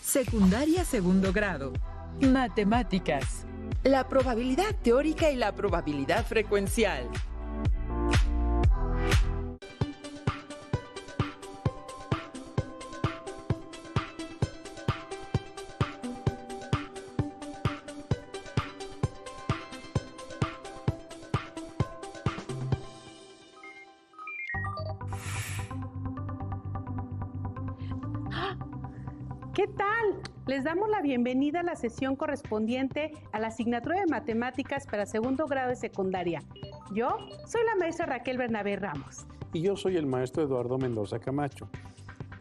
Secundaria segundo grado. Matemáticas. La probabilidad teórica y la probabilidad frecuencial. ¿Qué tal? Les damos la bienvenida a la sesión correspondiente a la asignatura de Matemáticas para segundo grado de secundaria. Yo soy la maestra Raquel Bernabé Ramos. Y yo soy el maestro Eduardo Mendoza Camacho.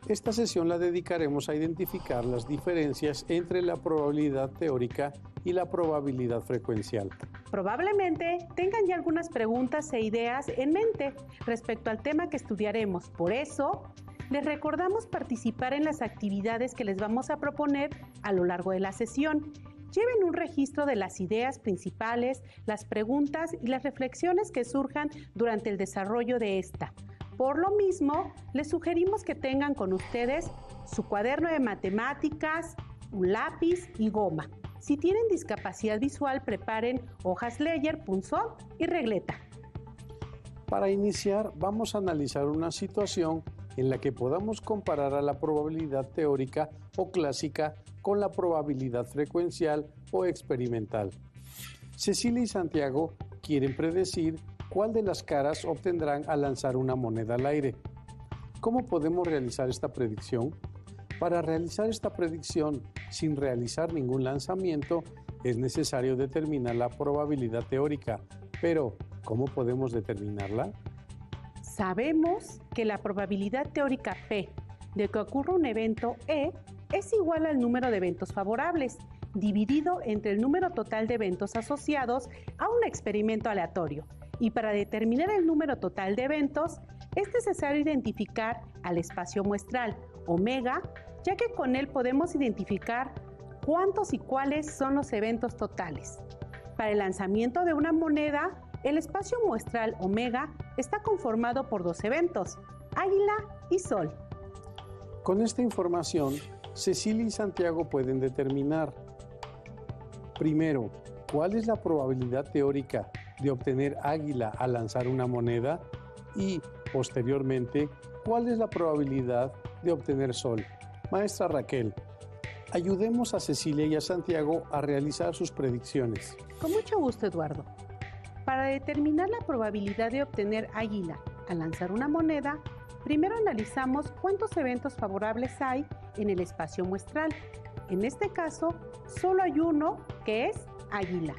Esta sesión la dedicaremos a identificar las diferencias entre la probabilidad teórica y la probabilidad frecuencial. Probablemente tengan ya algunas preguntas e ideas en mente respecto al tema que estudiaremos. Por eso, les recordamos participar en las actividades que les vamos a proponer a lo largo de la sesión. Lleven un registro de las ideas principales, las preguntas y las reflexiones que surjan durante el desarrollo de esta. Por lo mismo, les sugerimos que tengan con ustedes su cuaderno de matemáticas, un lápiz y goma. Si tienen discapacidad visual, preparen hojas Leyer, punzón y regleta. Para iniciar, vamos a analizar una situación en la que podamos comparar a la probabilidad teórica o clásica con la probabilidad frecuencial o experimental. Cecilia y Santiago quieren predecir cuál de las caras obtendrán al lanzar una moneda al aire. ¿Cómo podemos realizar esta predicción? Para realizar esta predicción sin realizar ningún lanzamiento, es necesario determinar la probabilidad teórica, pero ¿cómo podemos determinarla? Sabemos que la probabilidad teórica P de que ocurra un evento E es igual al número de eventos favorables, dividido entre el número total de eventos asociados a un experimento aleatorio. Y para determinar el número total de eventos, es necesario identificar al espacio muestral, omega, ya que con él podemos identificar cuántos y cuáles son los eventos totales. Para el lanzamiento de una moneda, el espacio muestral omega está conformado por dos eventos, águila y sol. Con esta información, Cecilia y Santiago pueden determinar, primero, cuál es la probabilidad teórica de obtener águila al lanzar una moneda y, posteriormente, cuál es la probabilidad de obtener sol. Maestra Raquel, ayudemos a Cecilia y a Santiago a realizar sus predicciones. Con mucho gusto, Eduardo. Para determinar la probabilidad de obtener águila al lanzar una moneda, primero analizamos cuántos eventos favorables hay en el espacio muestral. En este caso, solo hay uno, que es águila.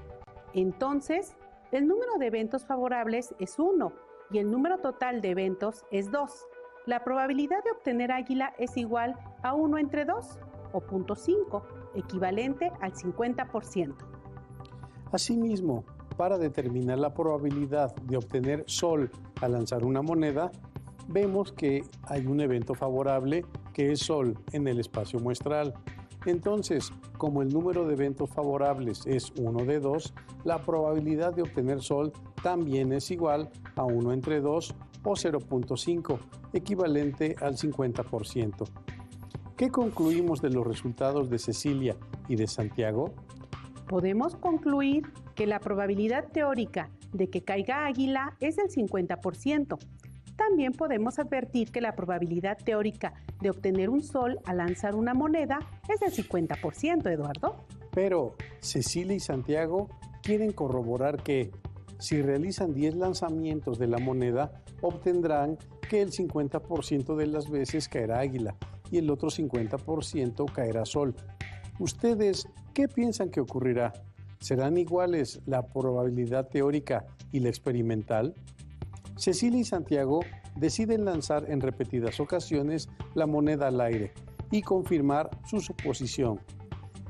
Entonces, el número de eventos favorables es 1 y el número total de eventos es 2. La probabilidad de obtener águila es igual a 1 entre 2, o 0.5, equivalente al 50%. Asimismo, para determinar la probabilidad de obtener sol al lanzar una moneda, vemos que hay un evento favorable que es sol en el espacio muestral. Entonces, como el número de eventos favorables es 1 de 2, la probabilidad de obtener sol también es igual a 1 entre 2 o 0.5, equivalente al 50%. ¿Qué concluimos de los resultados de Cecilia y de Santiago? Podemos concluir que la probabilidad teórica de que caiga águila es del 50%. También podemos advertir que la probabilidad teórica de obtener un sol al lanzar una moneda es del 50%, Eduardo. Pero Cecilia y Santiago quieren corroborar que, si realizan 10 lanzamientos de la moneda, obtendrán que el 50% de las veces caerá águila y el otro 50% caerá sol. ¿Ustedes qué piensan que ocurrirá? ¿Serán iguales la probabilidad teórica y la experimental? Cecilia y Santiago deciden lanzar en repetidas ocasiones la moneda al aire y confirmar su suposición.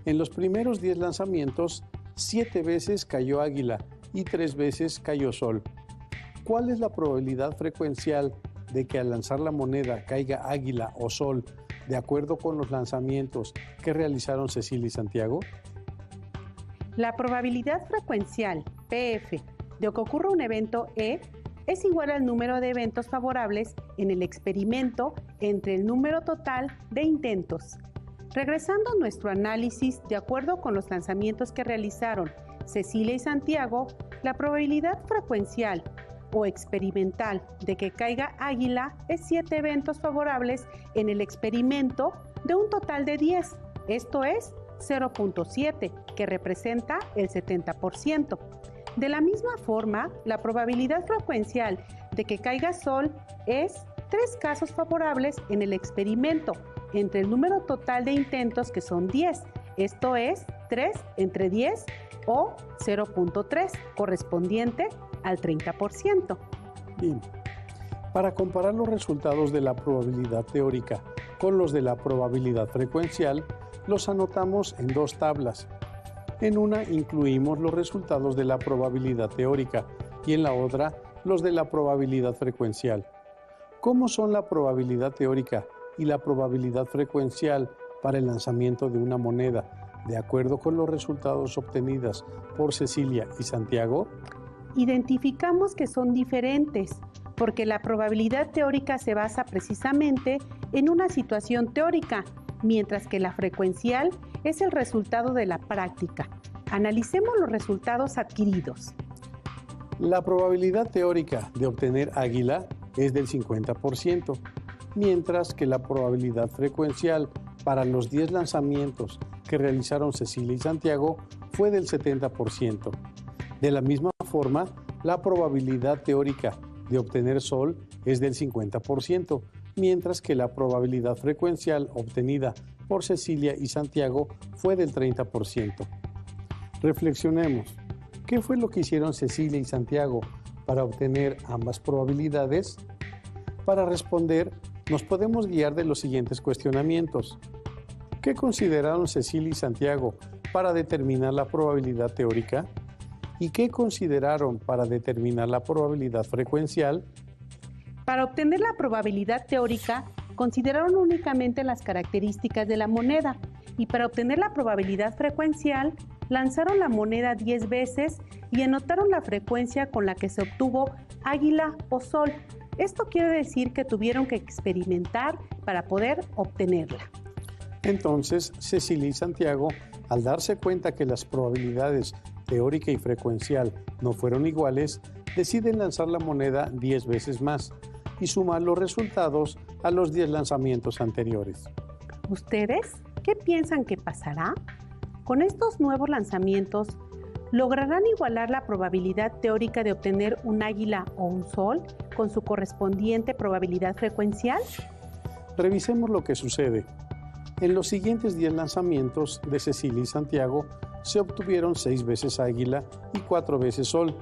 En los primeros 10 lanzamientos, 7 veces cayó águila y 3 veces cayó sol. ¿Cuál es la probabilidad frecuencial de que al lanzar la moneda caiga águila o sol de acuerdo con los lanzamientos que realizaron Cecilia y Santiago? La probabilidad frecuencial, PF, de que ocurra un evento E es igual al número de eventos favorables en el experimento entre el número total de intentos. Regresando a nuestro análisis, de acuerdo con los lanzamientos que realizaron Cecilia y Santiago, la probabilidad frecuencial o experimental de que caiga águila es 7 eventos favorables en el experimento de un total de 10, esto es 0.7, que representa el 70%. De la misma forma, la probabilidad frecuencial de que caiga sol es 3 casos favorables en el experimento entre el número total de intentos, que son 10, esto es 3 entre 10 o 0.3, correspondiente al 30%. Bien, para comparar los resultados de la probabilidad teórica con los de la probabilidad frecuencial, los anotamos en 2 tablas. En una incluimos los resultados de la probabilidad teórica y en la otra los de la probabilidad frecuencial. ¿Cómo son la probabilidad teórica y la probabilidad frecuencial para el lanzamiento de una moneda, de acuerdo con los resultados obtenidos por Cecilia y Santiago? Identificamos que son diferentes, porque la probabilidad teórica se basa precisamente en una situación teórica, mientras que la frecuencial es el resultado de la práctica. Analicemos los resultados adquiridos. La probabilidad teórica de obtener águila es del 50%, mientras que la probabilidad frecuencial para los 10 lanzamientos que realizaron Cecilia y Santiago fue del 70%. De la misma forma, la probabilidad teórica de obtener sol es del 50%, mientras que la probabilidad frecuencial obtenida por Cecilia y Santiago fue del 30%. Reflexionemos. ¿Qué fue lo que hicieron Cecilia y Santiago para obtener ambas probabilidades? Para responder, nos podemos guiar de los siguientes cuestionamientos. ¿Qué consideraron Cecilia y Santiago para determinar la probabilidad teórica? ¿Y qué consideraron para determinar la probabilidad frecuencial? Para obtener la probabilidad teórica, consideraron únicamente las características de la moneda, y para obtener la probabilidad frecuencial, lanzaron la moneda 10 veces y anotaron la frecuencia con la que se obtuvo águila o sol. Esto quiere decir que tuvieron que experimentar para poder obtenerla. Entonces, Cecilia y Santiago, al darse cuenta que las probabilidades teórica y frecuencial no fueron iguales, deciden lanzar la moneda 10 veces más y sumar los resultados a los 10 lanzamientos anteriores. ¿Ustedes qué piensan que pasará? Con estos nuevos lanzamientos, ¿lograrán igualar la probabilidad teórica de obtener un águila o un sol con su correspondiente probabilidad frecuencial? Revisemos lo que sucede. En los siguientes 10 lanzamientos de Cecilia y Santiago se obtuvieron 6 veces águila y 4 veces sol.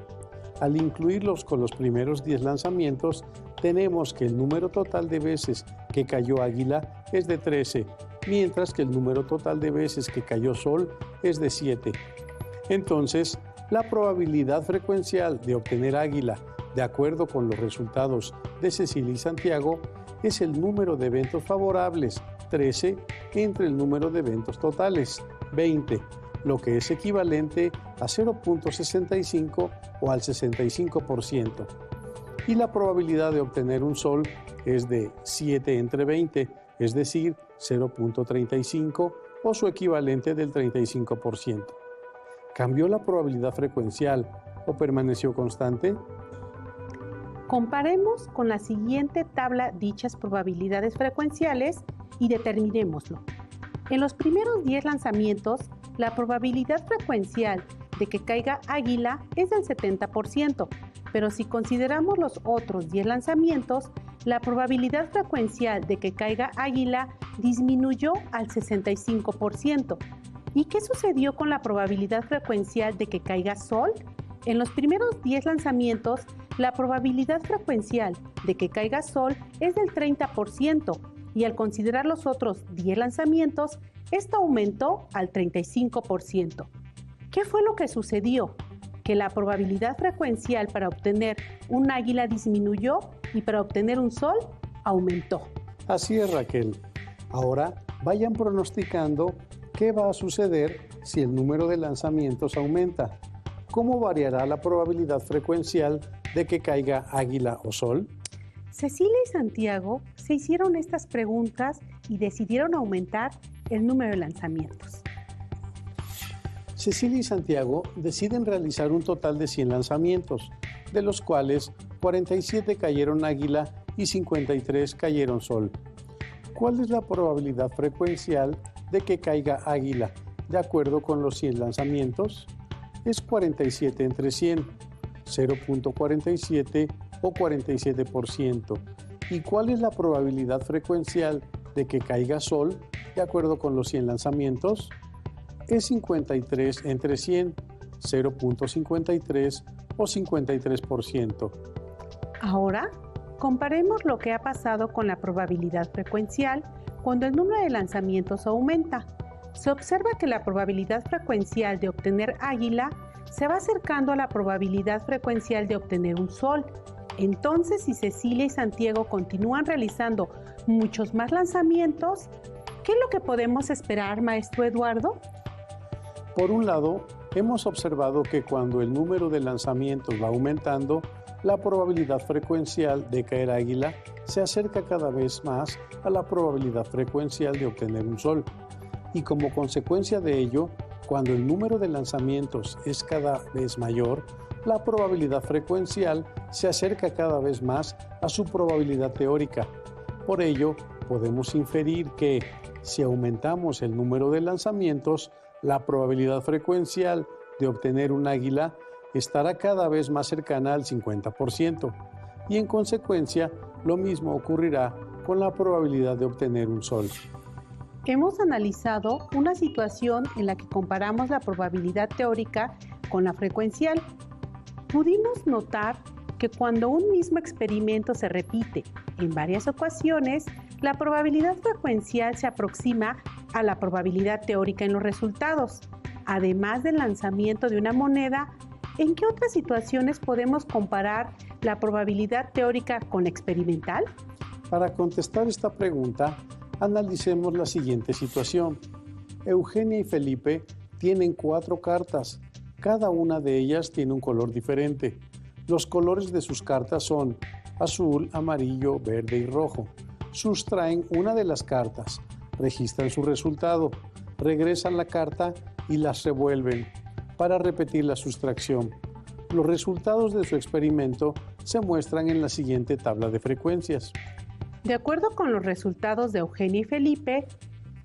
Al incluirlos con los primeros 10 lanzamientos, tenemos que el número total de veces que cayó águila es de 13, mientras que el número total de veces que cayó sol es de 7. Entonces, la probabilidad frecuencial de obtener águila, de acuerdo con los resultados de Cecilia y Santiago, es el número de eventos favorables, 13, entre el número de eventos totales, 20, lo que es equivalente a 0.65 o al 65%. Y la probabilidad de obtener un sol es de 7 entre 20, es decir, 0.35 o su equivalente del 35%. ¿Cambió la probabilidad frecuencial o permaneció constante? Comparemos con la siguiente tabla dichas probabilidades frecuenciales y determinémoslo. En los primeros 10 lanzamientos, la probabilidad frecuencial de que caiga águila es del 70%, pero si consideramos los otros 10 lanzamientos, la probabilidad frecuencial de que caiga águila disminuyó al 65%. ¿Y qué sucedió con la probabilidad frecuencial de que caiga sol? En los primeros 10 lanzamientos, la probabilidad frecuencial de que caiga sol es del 30%, y al considerar los otros 10 lanzamientos, esto aumentó al 35%. ¿Qué fue lo que sucedió? Que la probabilidad frecuencial para obtener un águila disminuyó y para obtener un sol aumentó. Así es, Raquel. Ahora vayan pronosticando qué va a suceder si el número de lanzamientos aumenta. ¿Cómo variará la probabilidad frecuencial de que caiga águila o sol? Cecilia y Santiago se hicieron estas preguntas y decidieron aumentar el número de lanzamientos. Cecilia y Santiago deciden realizar un total de 100 lanzamientos, de los cuales 47 cayeron águila y 53 cayeron sol. ¿Cuál es la probabilidad frecuencial de que caiga águila de acuerdo con los 100 lanzamientos? Es 47 entre 100, 0.47 o 47%. ¿Y cuál es la probabilidad frecuencial de que caiga sol de acuerdo con los 100 lanzamientos? Es 53 entre 100, 0.53 o 53%. Ahora, comparemos lo que ha pasado con la probabilidad frecuencial cuando el número de lanzamientos aumenta. Se observa que la probabilidad frecuencial de obtener águila se va acercando a la probabilidad frecuencial de obtener un sol. Entonces, si Cecilia y Santiago continúan realizando muchos más lanzamientos, ¿qué es lo que podemos esperar, maestro Eduardo? Por un lado, hemos observado que cuando el número de lanzamientos va aumentando, la probabilidad frecuencial de caer águila se acerca cada vez más a la probabilidad frecuencial de obtener un sol. Y como consecuencia de ello, cuando el número de lanzamientos es cada vez mayor, la probabilidad frecuencial se acerca cada vez más a su probabilidad teórica. Por ello, podemos inferir que si aumentamos el número de lanzamientos, la probabilidad frecuencial de obtener un águila estará cada vez más cercana al 50%, y en consecuencia, lo mismo ocurrirá con la probabilidad de obtener un sol. Hemos analizado una situación en la que comparamos la probabilidad teórica con la frecuencial. Pudimos notar que cuando un mismo experimento se repite en varias ocasiones, la probabilidad frecuencial se aproxima a la probabilidad teórica en los resultados. Además del lanzamiento de una moneda, ¿en qué otras situaciones podemos comparar la probabilidad teórica con la experimental? Para contestar esta pregunta, analicemos la siguiente situación. Eugenia y Felipe tienen 4 cartas. Cada una de ellas tiene un color diferente. Los colores de sus cartas son azul, amarillo, verde y rojo. Sustraen una de las cartas, registran su resultado, regresan la carta y las revuelven para repetir la sustracción. Los resultados de su experimento se muestran en la siguiente tabla de frecuencias. De acuerdo con los resultados de Eugenia y Felipe,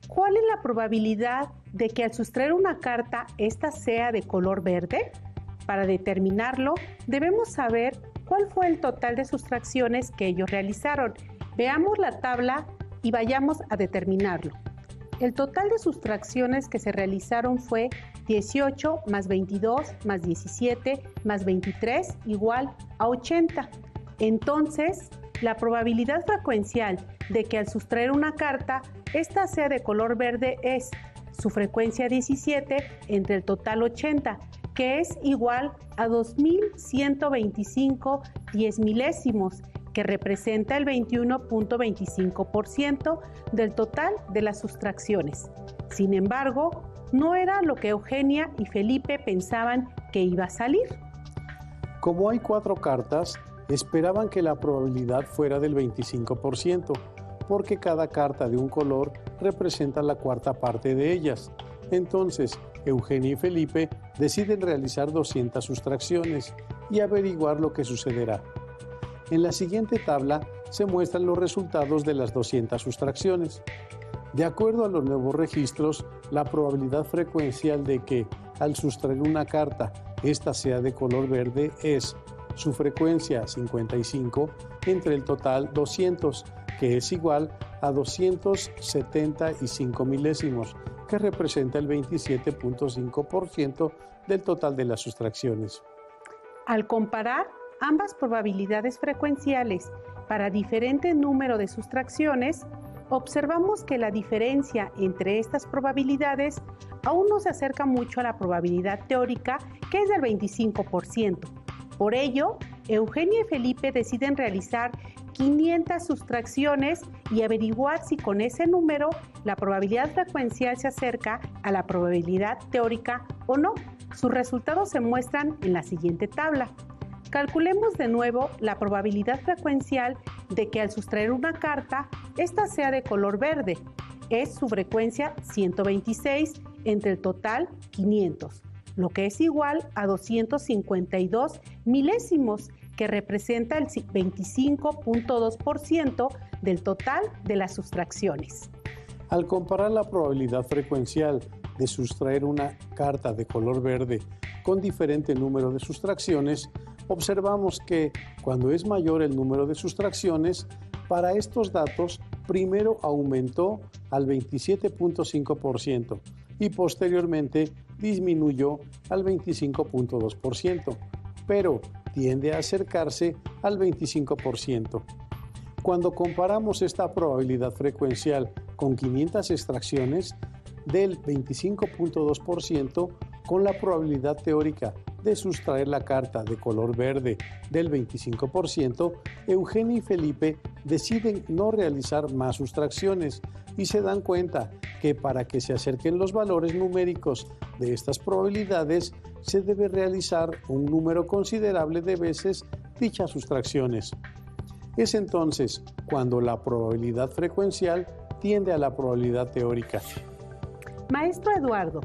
¿cuál es la probabilidad de que al sustraer una carta, ésta sea de color verde? Para determinarlo, debemos saber cuál fue el total de sustracciones que ellos realizaron. Veamos la tabla y vayamos a determinarlo. El total de sustracciones que se realizaron fue 18 más 22 más 17 más 23 igual a 80. Entonces, la probabilidad frecuencial de que al sustraer una carta, ésta sea de color verde es su frecuencia 17 entre el total 80, que es igual a 2125 diezmilésimos, que representa el 21.25% del total de las sustracciones. Sin embargo, no era lo que Eugenia y Felipe pensaban que iba a salir. Como hay 4 cartas, esperaban que la probabilidad fuera del 25%, porque cada carta de un color representa la cuarta parte de ellas. Entonces, Eugenia y Felipe deciden realizar 200 sustracciones y averiguar lo que sucederá. En la siguiente tabla se muestran los resultados de las 200 sustracciones. De acuerdo a los nuevos registros, la probabilidad frecuencial de que, al sustraer una carta, ésta sea de color verde es su frecuencia 55 entre el total 200, que es igual a 275 milésimos, que representa el 27.5% del total de las sustracciones. Al comparar ambas probabilidades frecuenciales para diferente número de sustracciones, observamos que la diferencia entre estas probabilidades aún no se acerca mucho a la probabilidad teórica, que es del 25%. Por ello, Eugenia y Felipe deciden realizar 500 sustracciones y averiguar si con ese número la probabilidad frecuencial se acerca a la probabilidad teórica o no. Sus resultados se muestran en la siguiente tabla. Calculemos de nuevo la probabilidad frecuencial de que al sustraer una carta, esta sea de color verde. Es su frecuencia 126 entre el total 500, lo que es igual a 252 milésimos, que representa el 25.2% del total de las sustracciones. Al comparar la probabilidad frecuencial de sustraer una carta de color verde con diferente número de sustracciones, observamos que cuando es mayor el número de sustracciones, para estos datos primero aumentó al 27.5% y posteriormente disminuyó al 25.2%, pero tiende a acercarse al 25%. Cuando comparamos esta probabilidad frecuencial con 500 extracciones del 25.2% con la probabilidad teórica de sustraer la carta de color verde del 25%, Eugenia y Felipe deciden no realizar más sustracciones y se dan cuenta que para que se acerquen los valores numéricos de estas probabilidades se debe realizar un número considerable de veces dichas sustracciones. Es entonces cuando la probabilidad frecuencial tiende a la probabilidad teórica. Maestro Eduardo,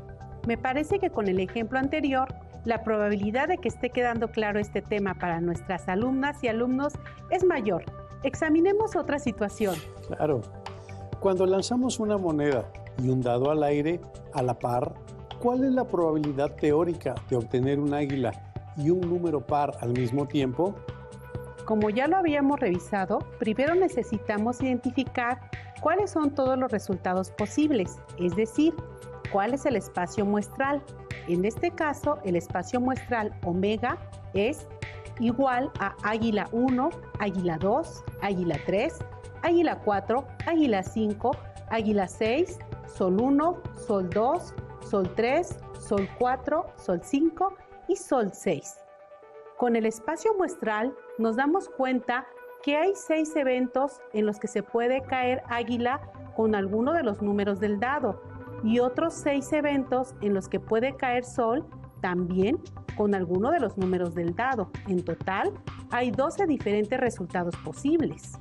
me parece que con el ejemplo anterior, la probabilidad de que esté quedando claro este tema para nuestras alumnas y alumnos es mayor. Examinemos otra situación. Claro. Cuando lanzamos una moneda y un dado al aire a la par, ¿cuál es la probabilidad teórica de obtener un águila y un número par al mismo tiempo? Como ya lo habíamos revisado, primero necesitamos identificar cuáles son todos los resultados posibles, es decir, cuál es el espacio muestral. En este caso, el espacio muestral omega es igual a águila 1, águila 2, águila 3, águila 4, águila 5, águila 6, sol 1, sol 2, sol 3, sol 4, sol 5 y sol 6. Con el espacio muestral nos damos cuenta que hay 6 eventos en los que se puede caer águila con alguno de los números del dado y otros 6 eventos en los que puede caer sol también con alguno de los números del dado. En total, hay 12 diferentes resultados posibles.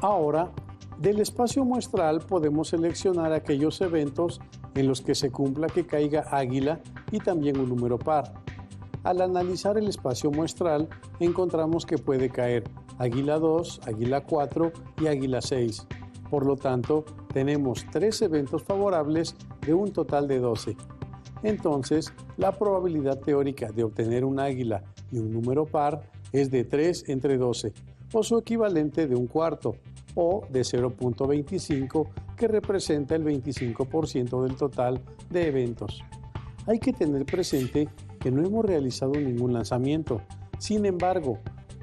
Ahora, del espacio muestral podemos seleccionar aquellos eventos en los que se cumpla que caiga águila y también un número par. Al analizar el espacio muestral, encontramos que puede caer águila 2, águila 4 y águila 6. Por lo tanto, tenemos 3 eventos favorables de un total de 12. Entonces, la probabilidad teórica de obtener un águila y un número par es de 3 entre 12, o su equivalente de un cuarto, o de 0.25, que representa el 25% del total de eventos. Hay que tener presente que no hemos realizado ningún lanzamiento. Sin embargo,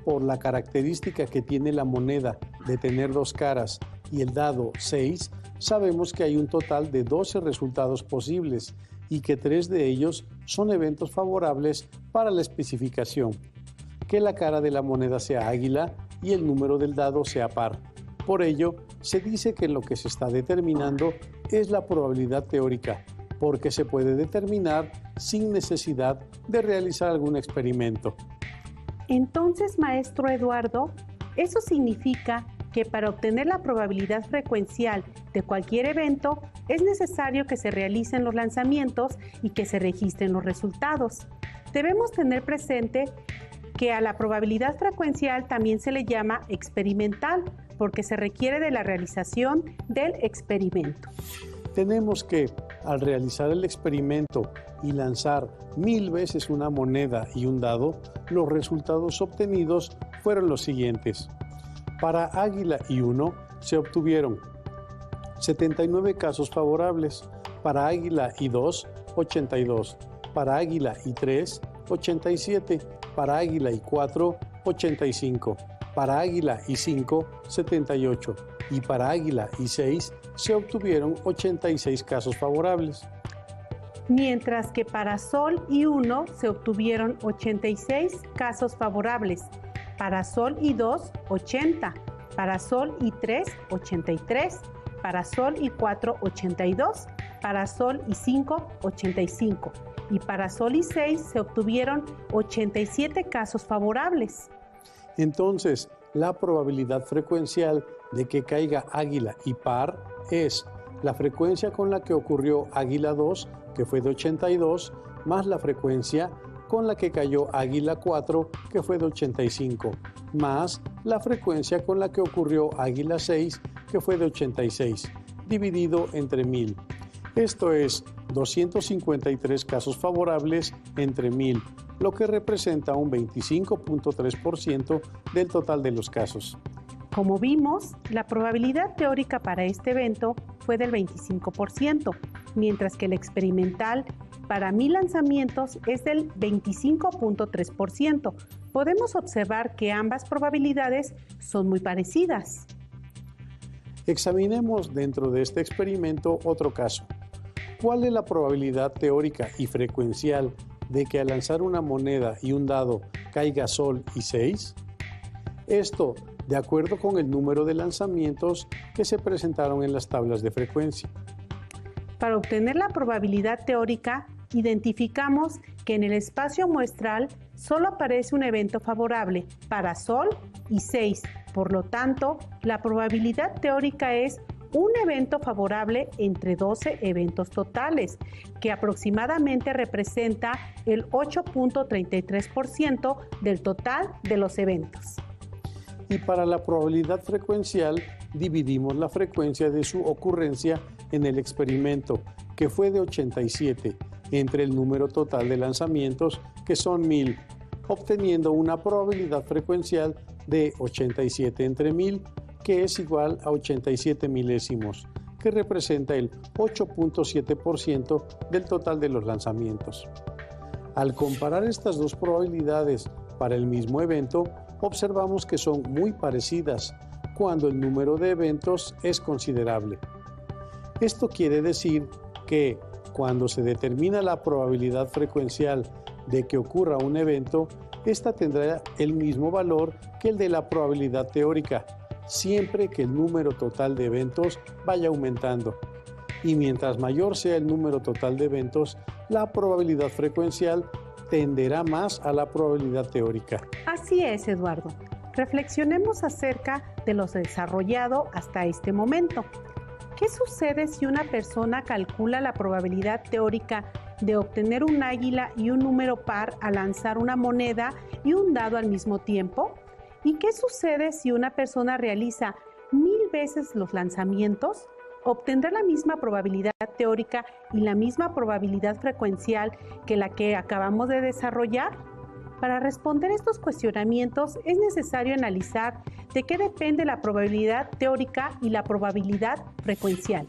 por la característica que tiene la moneda de tener 2 caras y el dado 6, sabemos que hay un total de 12 resultados posibles y que 3 de ellos son eventos favorables para la especificación. Que la cara de la moneda sea águila y el número del dado sea par. Por ello, se dice que lo que se está determinando es la probabilidad teórica, porque se puede determinar sin necesidad de realizar algún experimento. Entonces, maestro Eduardo, eso significa que para obtener la probabilidad frecuencial de cualquier evento es necesario que se realicen los lanzamientos y que se registren los resultados. Debemos tener presente que a la probabilidad frecuencial también se le llama experimental, porque se requiere de la realización del experimento. Tenemos que, al realizar el experimento y lanzar 1000 veces una moneda y un dado, los resultados obtenidos fueron los siguientes. Para águila y 1 se obtuvieron 79 casos favorables, para águila y 2, 82, para águila y 3, 87, para águila y 4, 85, para águila y 5, 78 y para águila y 6 se obtuvieron 86 casos favorables. Mientras que para sol y 1 se obtuvieron 86 casos favorables, para sol y 2, 80, para sol y 3, 83, para sol y 4, 82 para Sol y 5, 85. Y para Sol y 6 se obtuvieron 87 casos favorables. Entonces, la probabilidad frecuencial de que caiga Águila y Par es la frecuencia con la que ocurrió Águila 2, que fue de 82, más la frecuencia con la que cayó Águila 4, que fue de 85, más la frecuencia con la que ocurrió Águila 6, que fue de 86, dividido entre 1000. Esto es 253 casos favorables entre 1000, lo que representa un 25.3% del total de los casos. Como vimos, la probabilidad teórica para este evento fue del 25%, mientras que la experimental para 1000 lanzamientos es del 25.3%. Podemos observar que ambas probabilidades son muy parecidas. Examinemos dentro de este experimento otro caso. ¿Cuál es la probabilidad teórica y frecuencial de que al lanzar una moneda y un dado caiga Sol y 6? Esto de acuerdo con el número de lanzamientos que se presentaron en las tablas de frecuencia. Para obtener la probabilidad teórica, identificamos que en el espacio muestral solo aparece un evento favorable para Sol y 6. Por lo tanto, la probabilidad teórica es un evento favorable entre 12 eventos totales, que aproximadamente representa el 8.33% del total de los eventos. Y para la probabilidad frecuencial, dividimos la frecuencia de su ocurrencia en el experimento, que fue de 87, entre el número total de lanzamientos, que son 1000, obteniendo una probabilidad frecuencial de 87 entre 1000, que es igual a 87 milésimos, que representa el 8.7% del total de los lanzamientos. Al comparar estas dos probabilidades para el mismo evento, observamos que son muy parecidas cuando el número de eventos es considerable. Esto quiere decir que cuando se determina la probabilidad frecuencial de que ocurra un evento, esta tendrá el mismo valor que el de la probabilidad teórica, siempre que el número total de eventos vaya aumentando. Y mientras mayor sea el número total de eventos, la probabilidad frecuencial tenderá más a la probabilidad teórica. Así es, Eduardo. Reflexionemos acerca de lo desarrollado hasta este momento. ¿Qué sucede si una persona calcula la probabilidad teórica de obtener un águila y un número par al lanzar una moneda y un dado al mismo tiempo? ¿Y qué sucede si una persona realiza 1000 veces los lanzamientos? ¿Obtendrá la misma probabilidad teórica y la misma probabilidad frecuencial que la que acabamos de desarrollar? Para responder estos cuestionamientos es necesario analizar de qué depende la probabilidad teórica y la probabilidad frecuencial.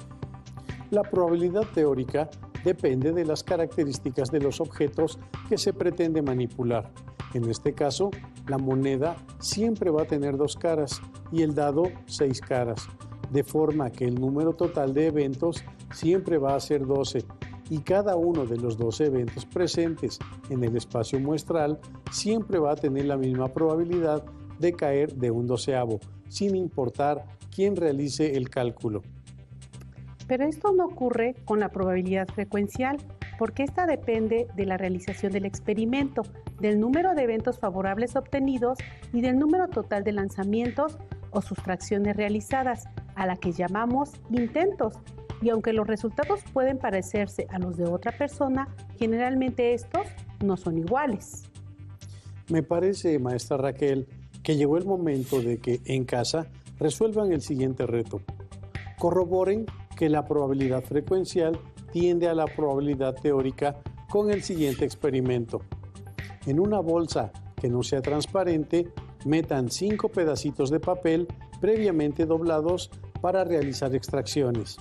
La probabilidad teórica depende de las características de los objetos que se pretende manipular. En este caso, la moneda siempre va a tener 2 caras y el dado 6 caras, de forma que el número total de eventos siempre va a ser 12 y cada uno de los 12 eventos presentes en el espacio muestral siempre va a tener la misma probabilidad de caer de un doceavo, sin importar quién realice el cálculo. Pero esto no ocurre con la probabilidad frecuencial, porque esta depende de la realización del experimento, del número de eventos favorables obtenidos y del número total de lanzamientos o sustracciones realizadas, a la que llamamos intentos. Y aunque los resultados pueden parecerse a los de otra persona, generalmente estos no son iguales. Me parece, maestra Raquel, que llegó el momento de que en casa resuelvan el siguiente reto. Corroboren que la probabilidad frecuencial tiende a la probabilidad teórica con el siguiente experimento. En una bolsa que no sea transparente, metan 5 pedacitos de papel previamente doblados para realizar extracciones.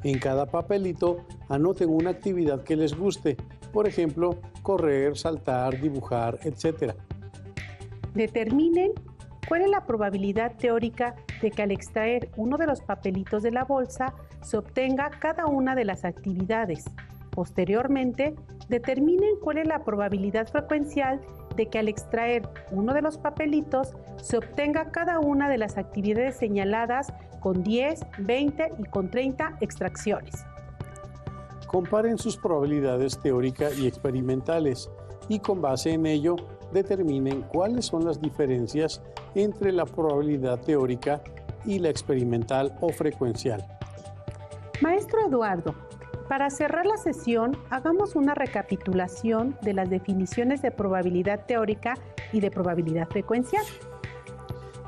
En cada papelito anoten una actividad que les guste, por ejemplo, correr, saltar, dibujar, etc. Determinen cuál es la probabilidad teórica de que al extraer uno de los papelitos de la bolsa se obtenga cada una de las actividades. Posteriormente, determinen cuál es la probabilidad frecuencial de que al extraer uno de los papelitos se obtenga cada una de las actividades señaladas con 10, 20 y con 30 extracciones. Comparen sus probabilidades teórica y experimentales y con base en ello determinen cuáles son las diferencias entre la probabilidad teórica y la experimental o frecuencial. Maestro Eduardo, para cerrar la sesión, hagamos una recapitulación de las definiciones de probabilidad teórica y de probabilidad frecuencial.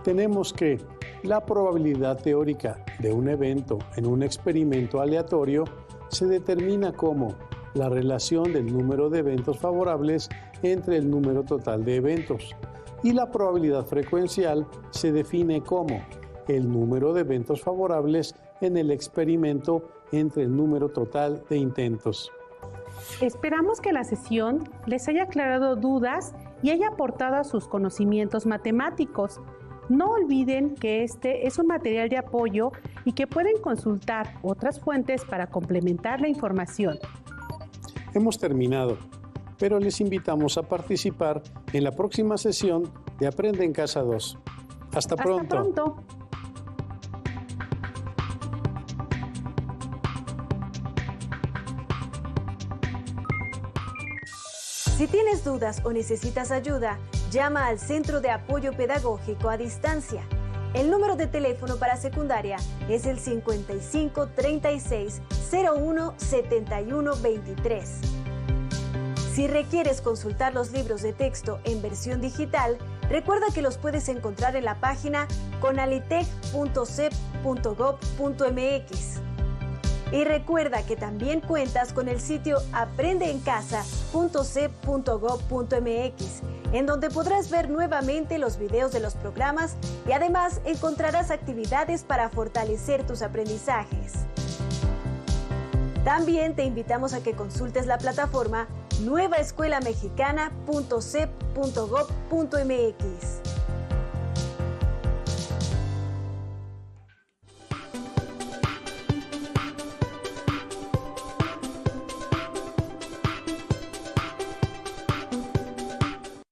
Tenemos que la probabilidad teórica de un evento en un experimento aleatorio se determina como la relación del número de eventos favorables entre el número total de eventos, y la probabilidad frecuencial se define como el número de eventos favorables en el experimento entre el número total de intentos. Esperamos que la sesión les haya aclarado dudas y haya aportado a sus conocimientos matemáticos. No olviden que este es un material de apoyo y que pueden consultar otras fuentes para complementar la información. Hemos terminado, pero les invitamos a participar en la próxima sesión de Aprende en Casa 2. Hasta pronto. Hasta pronto. Si tienes dudas o necesitas ayuda, llama al Centro de Apoyo Pedagógico a Distancia. El número de teléfono para secundaria es el 55 36 01 71 23. Si requieres consultar los libros de texto en versión digital, recuerda que los puedes encontrar en la página conalitec.cep.gov.mx. Y recuerda que también cuentas con el sitio aprendeencasa.cep.gov.mx, en donde podrás ver nuevamente los videos de los programas y además encontrarás actividades para fortalecer tus aprendizajes. También te invitamos a que consultes la plataforma nuevaescuelamexicana.cep.gov.mx.